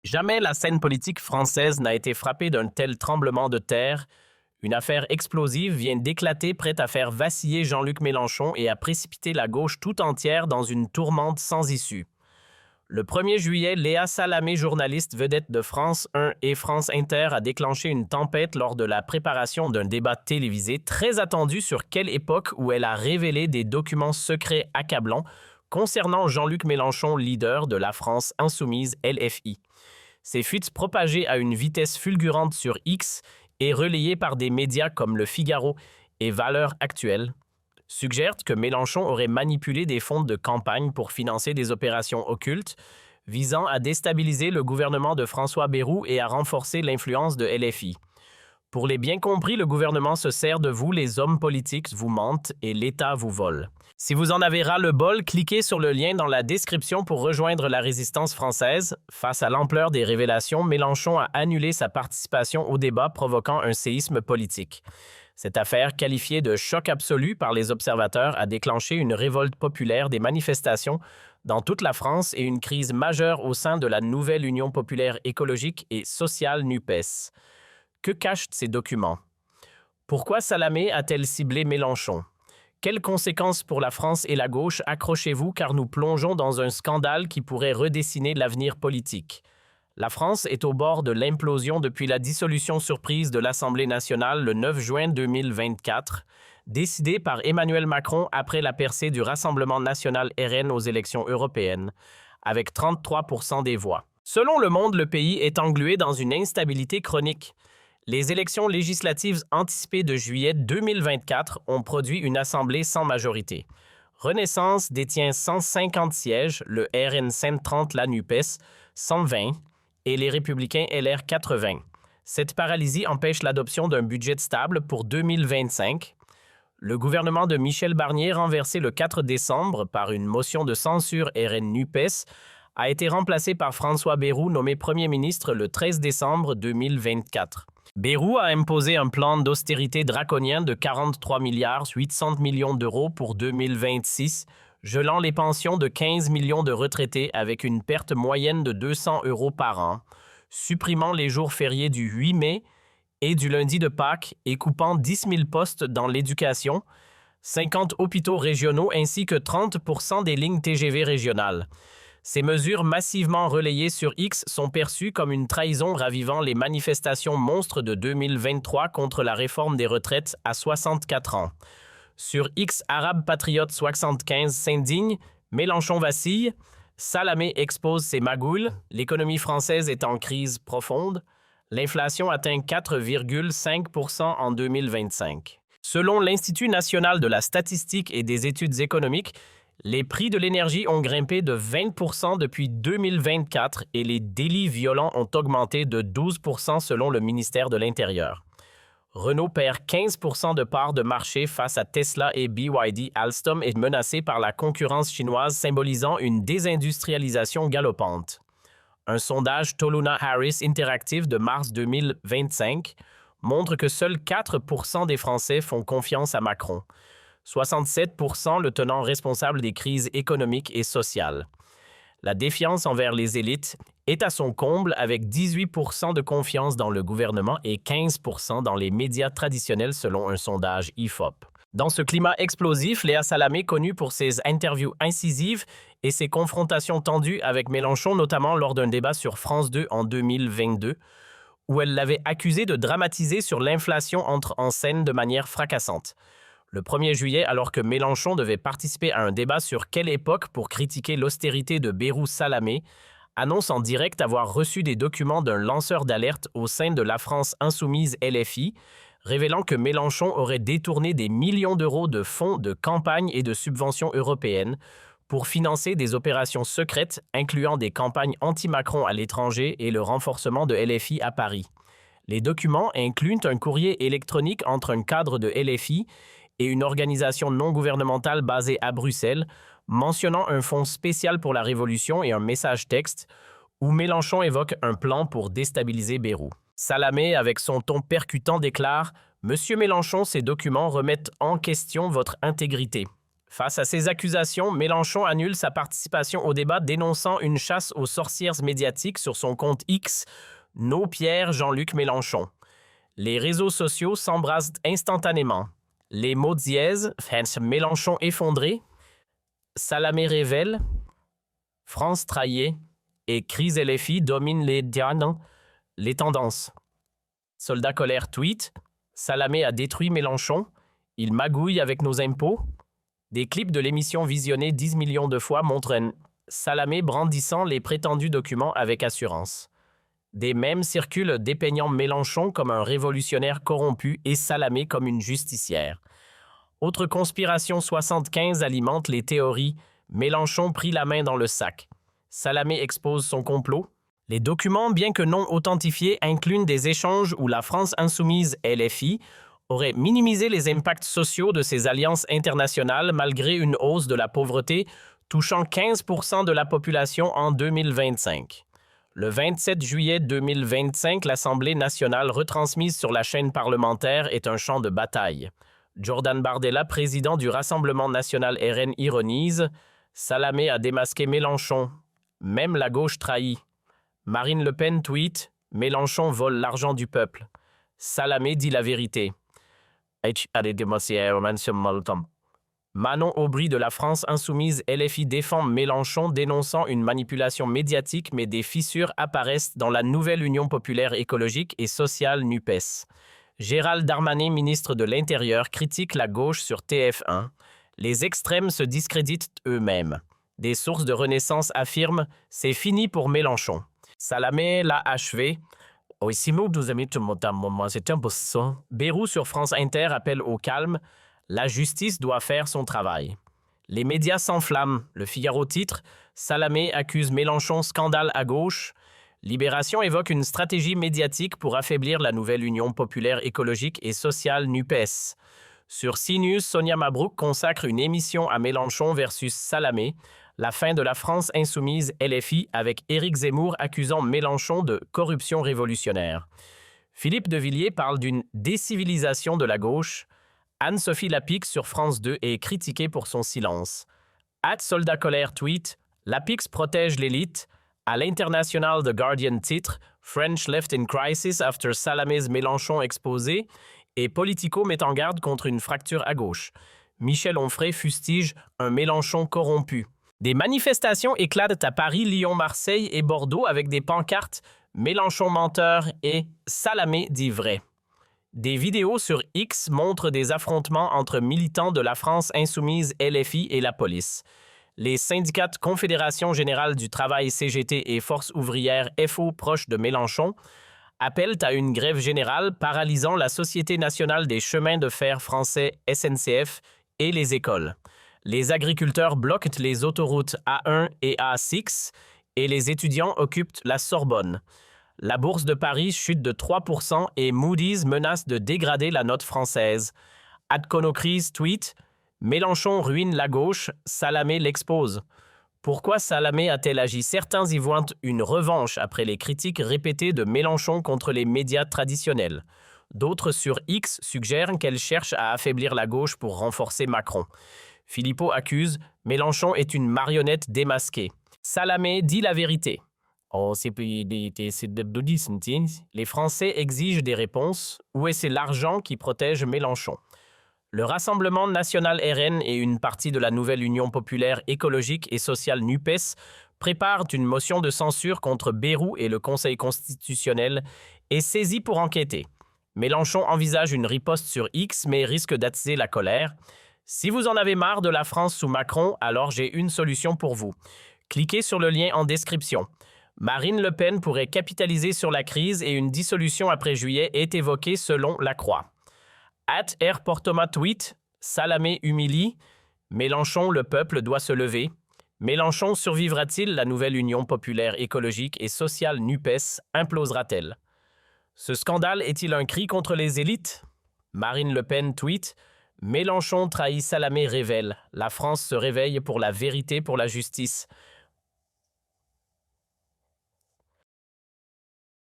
Jamais la scène politique française n'a été frappée d'un tel tremblement de terre. Une affaire explosive vient d'éclater, prête à faire vaciller Jean-Luc Mélenchon et à précipiter la gauche tout entière dans une tourmente sans issue. Le 1er juillet, Léa Salamé, journaliste vedette de France 1 et France Inter, a déclenché une tempête lors de la préparation d'un débat télévisé très attendu sur quelle époque où elle a révélé des documents secrets accablants concernant Jean-Luc Mélenchon, leader de la France insoumise LFI. Ces fuites propagées à une vitesse fulgurante sur X et relayées par des médias comme Le Figaro et Valeurs Actuelles suggèrent que Mélenchon aurait manipulé des fonds de campagne pour financer des opérations occultes visant à déstabiliser le gouvernement de François Bayrou et à renforcer l'influence de LFI. Pour les bien compris, le gouvernement se sert de vous, les hommes politiques vous mentent et l'État vous vole. Si vous en avez ras le bol, cliquez sur le lien dans la description pour rejoindre la résistance française. Face à l'ampleur des révélations, Mélenchon a annulé sa participation au débat, provoquant un séisme politique. Cette affaire, qualifiée de choc absolu par les observateurs, a déclenché une révolte populaire, des manifestations dans toute la France et une crise majeure au sein de la nouvelle Union populaire écologique et sociale NUPES. Que cachent ces documents? Pourquoi Salamé a-t-elle ciblé Mélenchon? Quelles conséquences pour la France et la gauche? Accrochez-vous car nous plongeons dans un scandale qui pourrait redessiner l'avenir politique. La France est au bord de l'implosion depuis la dissolution surprise de l'Assemblée nationale le 9 juin 2024, décidée par Emmanuel Macron après la percée du Rassemblement national RN aux élections européennes, avec 33% des voix. Selon Le Monde, le pays est englué dans une instabilité chronique. Les élections législatives anticipées de juillet 2024 ont produit une assemblée sans majorité. Renaissance détient 150 sièges, le RN 130, la NUPES 120 et les Républicains LR 80. Cette paralysie empêche l'adoption d'un budget stable pour 2025. Le gouvernement de Michel Barnier, renversé le 4 décembre par une motion de censure RN-NUPES, a été remplacé par François Bayrou, nommé Premier ministre le 13 décembre 2024. Bayrou a imposé un plan d'austérité draconien de 43 milliards 800 millions d'euros pour 2026, gelant les pensions de 15 millions de retraités avec une perte moyenne de 200 € par an, supprimant les jours fériés du 8 mai et du lundi de Pâques et coupant 10 000 postes dans l'éducation, 50 hôpitaux régionaux ainsi que 30% des lignes TGV régionales. Ces mesures massivement relayées sur X sont perçues comme une trahison, ravivant les manifestations monstres de 2023 contre la réforme des retraites à 64 ans. Sur X, Arabe Patriote 75 s'indigne, Mélenchon vacille, Salamé expose ses magouilles, l'économie française est en crise profonde, l'inflation atteint 4,5% en 2025. Selon l'Institut national de la statistique et des études économiques, les prix de l'énergie ont grimpé de 20% depuis 2024 et les délits violents ont augmenté de 12% selon le ministère de l'Intérieur. Renault perd 15% de parts de marché face à Tesla et BYD. Alstom est menacé par la concurrence chinoise, symbolisant une désindustrialisation galopante. Un sondage Toluna Harris Interactive de mars 2025 montre que seuls 4% des Français font confiance à Macron. 67% le tenant responsable des crises économiques et sociales. La défiance envers les élites est à son comble avec 18% de confiance dans le gouvernement et 15% dans les médias traditionnels selon un sondage IFOP. Dans ce climat explosif, Léa Salamé, connue pour ses interviews incisives et ses confrontations tendues avec Mélenchon, notamment lors d'un débat sur France 2 en 2022, où elle l'avait accusé de dramatiser sur l'inflation, entre en scène de manière fracassante. Le 1er juillet, alors que Mélenchon devait participer à un débat sur quelle époque pour critiquer l'austérité de Bayrou, Salamé annonce en direct avoir reçu des documents d'un lanceur d'alerte au sein de la France insoumise LFI, révélant que Mélenchon aurait détourné des millions d'euros de fonds de campagne et de subventions européennes pour financer des opérations secrètes incluant des campagnes anti-Macron à l'étranger et le renforcement de LFI à Paris. Les documents incluent un courrier électronique entre un cadre de LFI et une organisation non gouvernementale basée à Bruxelles, mentionnant un fonds spécial pour la Révolution et un message texte où Mélenchon évoque un plan pour déstabiliser Bayrou. Salamé, avec son ton percutant, déclare « Monsieur Mélenchon, ces documents remettent en question votre intégrité. Face à ces accusations, Mélenchon annule sa participation au débat dénonçant une chasse aux sorcières médiatiques sur son compte X, No Pierre Jean-Luc Mélenchon. Les réseaux sociaux s'embrassent instantanément. Les mots dièses, Mélenchon effondré, Salamé révèle, France trahie et crise LFI dominent les tendances. Soldat colère tweet, Salamé a détruit Mélenchon, il magouille avec nos impôts. Des clips de l'émission visionnés 10 millions de fois montrent un Salamé brandissant les prétendus documents avec assurance. Des mèmes circulent dépeignant Mélenchon comme un révolutionnaire corrompu et Salamé comme une justicière. Autre conspiration 75 alimente les théories Mélenchon prit la main dans le sac. Salamé expose son complot. Les documents, bien que non authentifiés, incluent des échanges où la France insoumise LFI aurait minimisé les impacts sociaux de ces alliances internationales malgré une hausse de la pauvreté touchant 15% de la population en 2025. Le 27 juillet 2025, l'Assemblée nationale retransmise sur la chaîne parlementaire est un champ de bataille. Jordan Bardella, président du Rassemblement national RN, ironise « Salamé a démasqué Mélenchon. Même la gauche trahit. » Marine Le Pen tweet « Mélenchon vole l'argent du peuple. » Salamé dit la vérité. Manon Aubry de la France insoumise LFI défend Mélenchon dénonçant une manipulation médiatique, mais des fissures apparaissent dans la nouvelle Union populaire écologique et sociale NUPES. Gérald Darmanin, ministre de l'Intérieur, critique la gauche sur TF1. Les extrêmes se discréditent eux-mêmes. Des sources de Renaissance affirment « c'est fini pour Mélenchon ». Salamé l'a achevé. Bérou sur France Inter appelle au calme. La justice doit faire son travail. Les médias s'enflamment. Le Figaro titre « Salamé accuse Mélenchon scandale à gauche ». Libération évoque une stratégie médiatique pour affaiblir la nouvelle Union populaire écologique et sociale NUPES. Sur CNews, Sonia Mabrouk consacre une émission à Mélenchon versus Salamé, la fin de la France insoumise LFI avec Éric Zemmour accusant Mélenchon de corruption révolutionnaire. Philippe de Villiers parle d'une décivilisation de la gauche. Anne-Sophie Lapix sur France 2 est critiquée pour son silence. @Soldat Colère tweet « Lapix protège l'élite ». À l'international, The Guardian titre « French left in crisis after Salamé's Mélenchon exposé » et Politico met en garde contre une fracture à gauche. Michel Onfray fustige un Mélenchon corrompu. Des manifestations éclatent à Paris, Lyon, Marseille et Bordeaux avec des pancartes « Mélenchon menteur » et « Salamé dit vrai ». Des vidéos sur X montrent des affrontements entre militants de la France insoumise LFI et la police. Les syndicats Confédération Générale du Travail CGT et Force ouvrière FO proches de Mélenchon appellent à une grève générale paralysant la Société nationale des chemins de fer français SNCF et les écoles. Les agriculteurs bloquent les autoroutes A1 et A6 et les étudiants occupent la Sorbonne. La bourse de Paris chute de 3% et Moody's menace de dégrader la note française. @Conocrise tweet « Mélenchon ruine la gauche, Salamé l'expose ». Pourquoi Salamé a-t-elle agi? Certains y voient une revanche après les critiques répétées de Mélenchon contre les médias traditionnels. D'autres sur X suggèrent qu'elle cherche à affaiblir la gauche pour renforcer Macron. Philippot accuse « Mélenchon est une marionnette démasquée ». Salamé dit la vérité. Les Français exigent des réponses. Où est l'argent qui protège Mélenchon? Le Rassemblement national RN et une partie de la nouvelle Union populaire écologique et sociale NUPES préparent une motion de censure contre Bérou et le Conseil constitutionnel est saisi pour enquêter. Mélenchon envisage une riposte sur X mais risque d'attiser la colère. Si vous en avez marre de la France sous Macron, alors j'ai une solution pour vous. Cliquez sur le lien en description. Marine Le Pen pourrait capitaliser sur la crise et une dissolution après juillet est évoquée selon La Croix. @RPortoma tweet « Salamé humilie. Mélenchon, le peuple doit se lever. Mélenchon survivra-t-il? La nouvelle Union populaire écologique et sociale NUPES implosera-t-elle? Ce scandale est-il un cri contre les élites? Marine Le Pen tweet « Mélenchon trahit Salamé révèle. La France se réveille pour la vérité, pour la justice.